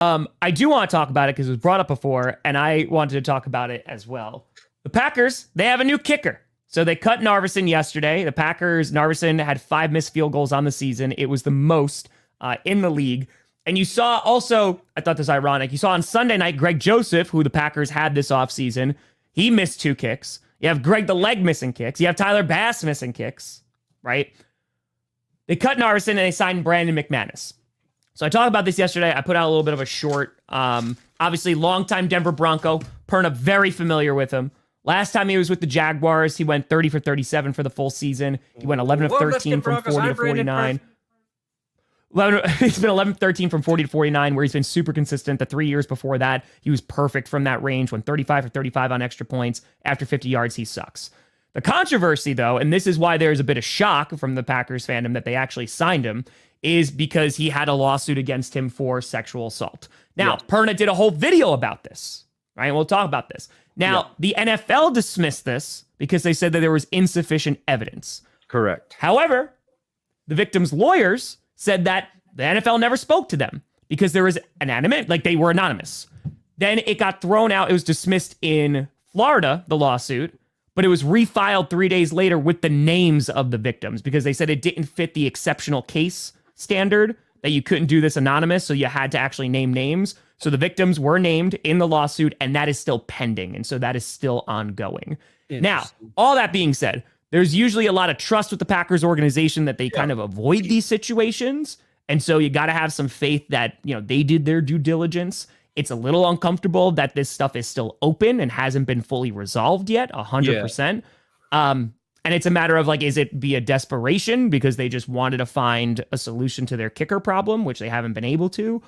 I do want to talk about it because it was brought up before, and I wanted to talk about it as well. The Packers, they have a new kicker. So they cut Narveson yesterday. The Packers, Narveson had 5 missed field goals on the season. It was the most in the league. And you saw also, I thought this was ironic, you saw on Sunday night, Greg Joseph, who the Packers had this offseason, he missed 2 kicks. You have Greg the Leg missing kicks. You have Tyler Bass missing kicks, right? They cut Narveson and they signed Brandon McManus. So I talked about this yesterday. I put out a little bit of a short. Obviously, longtime Denver Bronco. Perna, very familiar with him. Last time he was with the Jaguars, he went 30 for 37 for the full season. He went 11 of 13 from 40 to 49. He's been 11 13 from 40 to 49, where he's been super consistent. The 3 years before that, he was perfect from that range, went 35 for 35 on extra points. After 50 yards, he sucks. The controversy, though, and this is why there's a bit of shock from the Packers fandom that they actually signed him, is because he had a lawsuit against him for sexual assault. Now, Perna did a whole video about this, right? We'll talk about this. Now, the NFL dismissed this because they said that there was insufficient evidence. Correct. However, the victim's lawyers said that the NFL never spoke to them because there was they were anonymous. Then it got thrown out. It was dismissed in Florida, the lawsuit, but it was refiled 3 days later with the names of the victims because they said it didn't fit the exceptional case standard, that you couldn't do this anonymous, so you had to actually name names. So the victims were named in the lawsuit, and that is still pending, and so that is still ongoing. Now, all that being said, there's usually a lot of trust with the Packers organization that they kind of avoid these situations, and so you got to have some faith that, they did their due diligence. It's a little uncomfortable that this stuff is still open and hasn't been fully resolved yet, 100%. And it's a matter of is it via desperation because they just wanted to find a solution to their kicker problem, which they haven't been able to?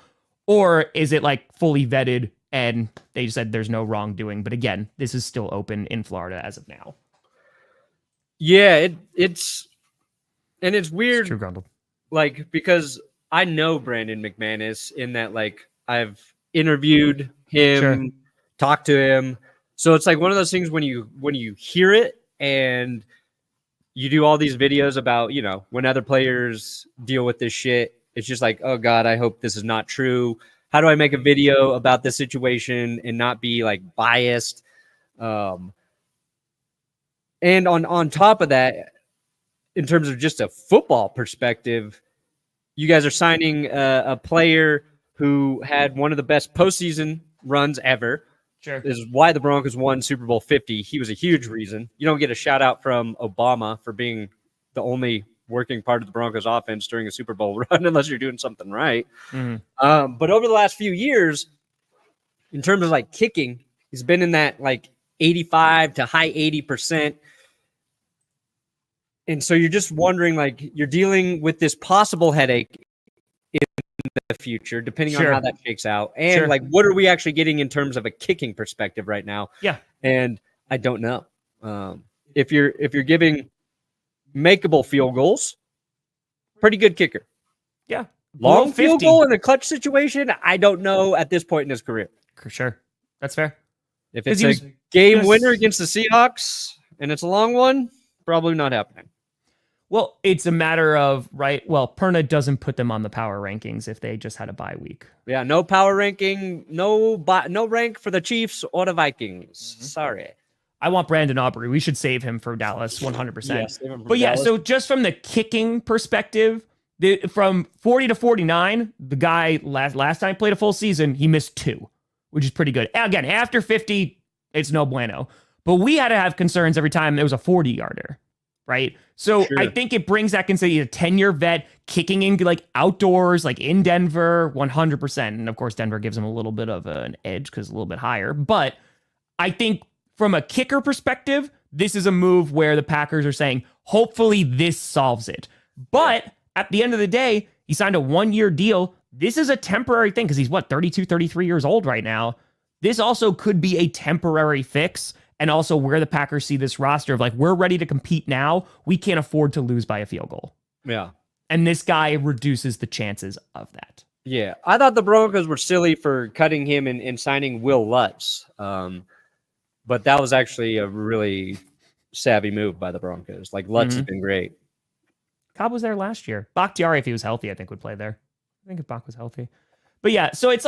Or is it fully vetted and they said there's no wrongdoing? But again, this is still open in Florida as of now. Yeah, it's weird. It's true, Grundle. Because I know Brandon McManus in that I've interviewed him, talked to him. So it's one of those things when you hear it and you do all these videos about, when other players deal with this shit, it's just oh God, I hope this is not true. How do I make a video about this situation and not be biased? And on top of that, in terms of just a football perspective, you guys are signing a player who had one of the best postseason runs ever. Sure. This is why the Broncos won Super Bowl 50. He was a huge reason. You don't get a shout out from Obama for being the only working part of the Broncos offense during a Super Bowl run unless you're doing something right. Mm-hmm. But over the last few years, in terms of kicking, he's been in that 85 to high 80%. And so you're just wondering, you're dealing with this possible headache in the future, depending on how that shakes out. And what are we actually getting in terms of a kicking perspective right now? Yeah. And I don't know. If you're giving makeable field goals, pretty good kicker. Yeah. Long field goal in a clutch situation, I don't know at this point in his career. For sure. That's fair. If it's a game winner against the Seahawks and it's a long one, probably not happening. Well, it's a matter of, Perna doesn't put them on the power rankings if they just had a bye week. Yeah, no power ranking, no rank for the Chiefs or the Vikings. Mm-hmm. Sorry. I want Brandon Aubrey. We should save him for Dallas 100%. Yeah, save him for but Dallas. So just from the kicking perspective, from 40 to 49, the guy last time played a full season, he missed 2, which is pretty good. Again, after 50, it's no bueno. But we had to have concerns every time there was a 40-yarder. Right. So I think it brings that consideration, a 10-year vet kicking in outdoors, in Denver, 100%. And of course, Denver gives him a little bit of an edge because a little bit higher. But I think from a kicker perspective, this is a move where the Packers are saying, hopefully this solves it. But at the end of the day, he signed a 1-year deal. This is a temporary thing because he's 32, 33 years old right now. This also could be a temporary fix. And also where the Packers see this roster of we're ready to compete now. We can't afford to lose by a field goal. Yeah. And this guy reduces the chances of that. Yeah. I thought the Broncos were silly for cutting him and signing Will Lutz. But that was actually a really savvy move by the Broncos. Lutz has been great. Cobb was there last year. Bakhtiari, if he was healthy, I think would play there. I think if Bach was healthy. But yeah, so it's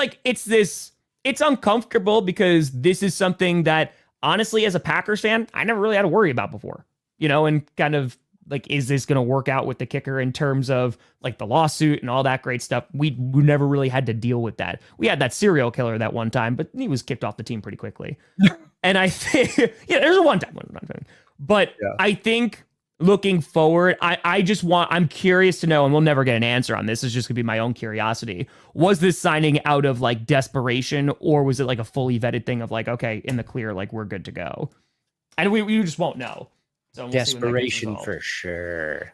uncomfortable because this is something that honestly, as a Packers fan, I never really had to worry about before, and kind of like, is this going to work out with the kicker in terms of like the lawsuit and all that great stuff? We never really had to deal with that. We had that serial killer that one time, but he was kicked off the team pretty quickly. And I think, yeah, there's a one time. But yeah. I think looking forward, I'm curious to know, and we'll never get an answer on this. It's just gonna be my own curiosity. Was this signing out of like desperation, or was it like a fully vetted thing of like, okay, in the clear, like we're good to go? And we just won't know. So desperation for sure.